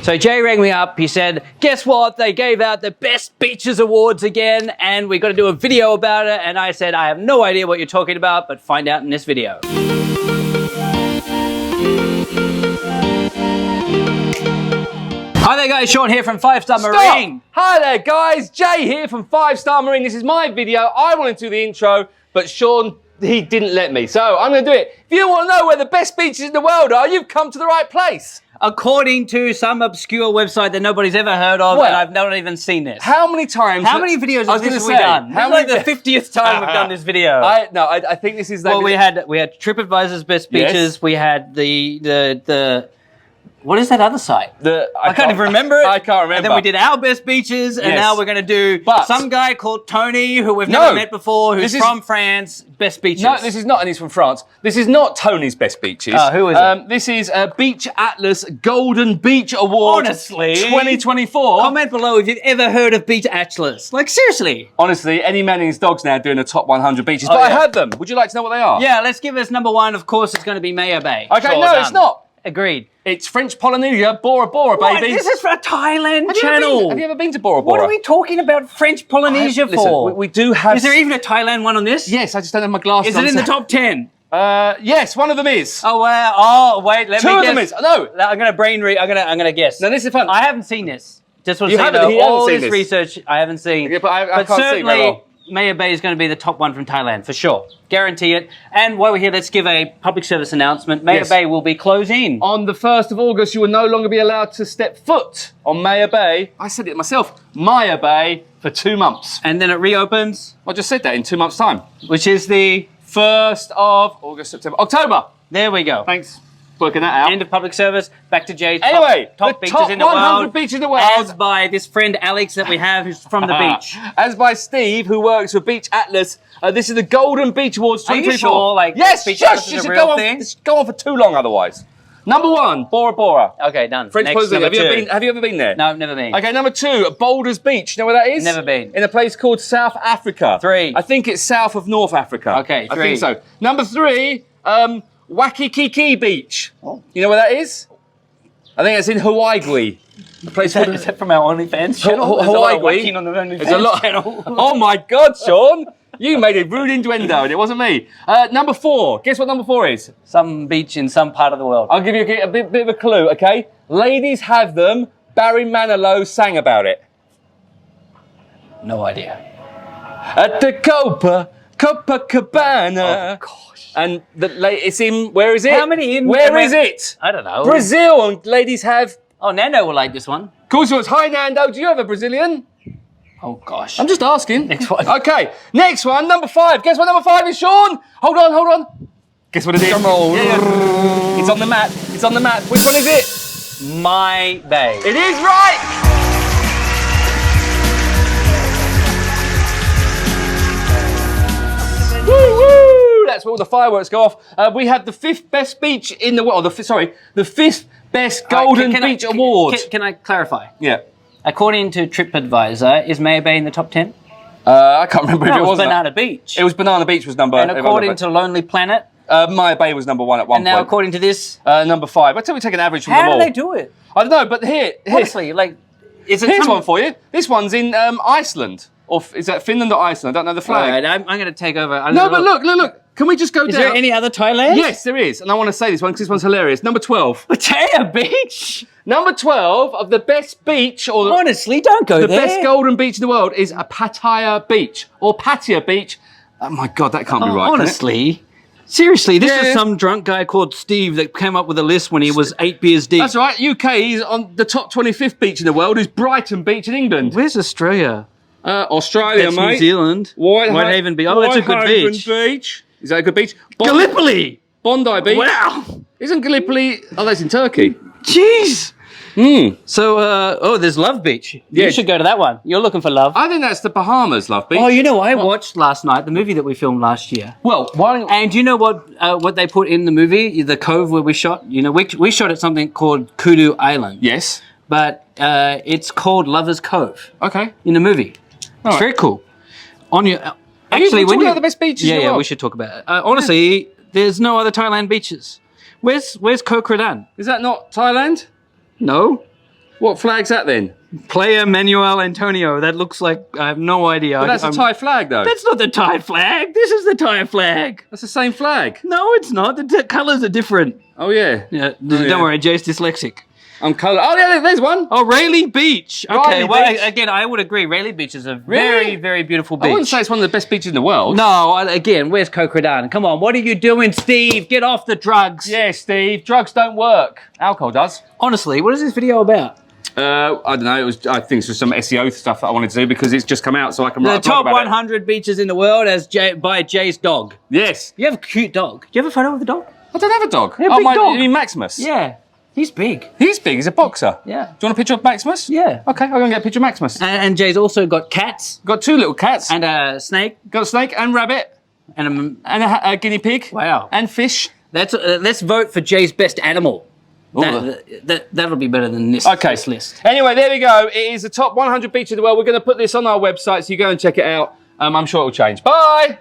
So Jay rang me up, he said, guess what? They gave out the Best Beaches Awards again, and we got to do a video about it. And I said, I have no idea what you're talking about, but find out in this video. Hi there guys, Sean here from 5-Star Marine. Hi there guys, Jay here from 5-Star Marine. This is my video. I wanted to do the intro, but Sean, he didn't let me. So I'm going to do it. If you want to know where the best beaches in the world are, you've come to the right place. According to some obscure website that nobody's ever heard of, and I've not even seen this. How many times? How many videos have this we done? How many? Like the 50th time we've done this video. I think this is like... Well, we had TripAdvisor's Best Beaches. Yes. We had the what is that other site? I can't even remember it. I can't remember. And then we did our best beaches, and now we're going to do some guy called Tony, who we've never met before, who's from France, best beaches. No, this is not, and he's from France. This is not Tony's best beaches. Who is it? This is BeachAtlas Golden Beach Award. Honestly, 2024. Comment below if you've ever heard of BeachAtlas. Like, seriously. Honestly, any man and his dog's now doing the top 100 beaches, but I heard them. Would you like to know what they are? Yeah, let's give us number one. Of course, it's going to be Maya Bay. Okay, no, it's not. Agreed. It's French Polynesia, Bora Bora, baby. This is for a Thailand channel. Have you ever been to Bora Bora? What are we talking about French Polynesia for? Listen, we do have... Is there even a Thailand one on this? Yes, I just don't have my glasses on. Is it in the top 10? Yes, one of them is. Oh, wow. Oh, wait, let me guess. Two of them is. No. I'm going to brain read. I'm going to guess. No, this is fun. I haven't seen this. Just want to You say, haven't? all this research I haven't seen. Yeah, but I can't see very well. Maya Bay is going to be the top one from Thailand, for sure. Guarantee it. And while we're here, let's give a public service announcement. Maya Bay will be closing. On the 1st of August, you will no longer be allowed to step foot on Maya Bay. I said it myself. Maya Bay for 2 months. And then it reopens? I just said that in 2 months' time. Which is the 1st of August, September, October. There we go. Thanks. Working that out. End of public service. Back to Jay. Anyway, top beaches top in the world. 100 beaches in the world. As by this friend Alex that we have, who's from the beach. As by Steve, who works for BeachAtlas. This is the Golden Beach Awards 2024. Are you sure? Like, yes, BeachAtlas is a real thing? This go on for too long otherwise. Number 1, Bora Bora. Okay, done. French Polynesia. Have you ever been there? No, I've never been. Okay, number 2, Boulders Beach. You know where that is? Never been. In a place called South Africa. 3. I think it's south of North Africa. Okay, 3. I think so. Number 3, Waikiki Beach. Oh. You know where that is? I think it's in Hawaii. Is that from our OnlyFans channel? Hawaii. On the OnlyFans channel. Oh my God, Sean. You made a rude innuendo and it wasn't me. Number 4. Guess what number 4 is? Some beach in some part of the world. I'll give you a bit of a clue, okay? Ladies have them. Barry Manilow sang about it. No idea. At the Copacabana. Oh, gosh. And it's in, where is it? How many in? Where is it? I don't know. Brazil, and ladies have... Oh, Nando will like this one. Of course it was. Hi, Nando. Do you have a Brazilian? Oh, gosh. I'm just asking. Next one. Okay, next one, number 5. Guess what number 5 is, Sean? Hold on. Guess what it is? Drum roll. Yeah. It's on the map. It's on the map. Which one is it? My Bay. It is right! Woo! That's where all the fireworks go off. We have the 5th best beach in the world. The 5th best Golden Beach Award. Can I clarify? Yeah. According to TripAdvisor, is Maya Bay in the top 10? I can't remember if it was Banana Beach. It was Banana Beach was number... And according to Lonely Planet? Maya Bay was number 1 at one point. And now according to this? Number 5. I'd say we take an average from them all. How do they do it? I don't know, but here... Honestly, like... Here's one for you. This one's in Iceland. Or is that Finland or Iceland? I don't know the flag. All right, I'm going to take over. No, but look. Can we just go down? Is there any other Thailand? Yes, there is. And I want to say this one because this one's hilarious. Number 12. Pattaya Beach? Number 12 of the best beach or... Honestly, don't go there. The best golden beach in the world is a Pattaya Beach or Pattaya Beach. Oh my God, that can't be right. Honestly. Seriously, this is some drunk guy called Steve that came up with a list when he was 8 beers deep. That's right. UK is on the top 25th beach in the world is Brighton Beach in England. Where's Australia? Australia, that's mate. New Zealand. Whitehaven Beach. Oh, that's a good beach. Is that a good beach? Gallipoli. Bondi Beach. Wow. Isn't Gallipoli... Oh, that's in Turkey. Jeez. So, there's Love Beach. You should go to that one. You're looking for love. I think that's the Bahamas, Love Beach. Oh, you know, I watched last night the movie that we filmed last year. Well, and do you know what they put in the movie, the cove where we shot? You know, we shot at something called Kudu Island. Yes. But it's called Lover's Cove. Okay. In the movie. It's very cool. On your... Actually, when you're the best beaches in the world. We should talk about it. Honestly, there's no other Thailand beaches. Where's Koh Kradan? Is that not Thailand? No. What flag's that then? Player Manuel Antonio. That looks like, I have no idea. But that's a Thai flag though. That's not the Thai flag. This is the Thai flag. That's the same flag. No, it's not. The colours are different. Oh yeah. Yeah, don't worry, Jay's dyslexic. I'm colour. Oh yeah, there's one. Oh, Rayleigh Beach. Okay, Rayleigh well, Beach. again, I would agree. Rayleigh Beach is a Really? very, very beautiful beach. I wouldn't say it's one of the best beaches in the world. No, again, where's Curate? Come on, what are you doing, Steve? Get off the drugs. Yeah, Steve. Drugs don't work. Alcohol does. Honestly, what is this video about? I don't know. I think it's just some SEO stuff that I wanted to do because it's just come out, so I can The write a blog top about 100 beaches in the world by Jay's dog. it. Yes. You have a cute dog. Do you have a photo of the dog? I don't have a dog. Yeah, big dog. You mean Maximus? Yeah, he's big. He's big. He's a boxer. Yeah. Do you want a picture of Maximus? Yeah. Okay, I'm going to get a picture of Maximus. And Jay's also got cats Got 2 little cats. and a snake Got a snake and rabbit and a... and a guinea pig. Wow. And fish. Let's vote for Jay's best animal. That'll be better than this list. Anyway, there we go. It is the top 100 beaches in the world. We're going to put this on our website, so you go and check it out. I'm sure it will change. Bye.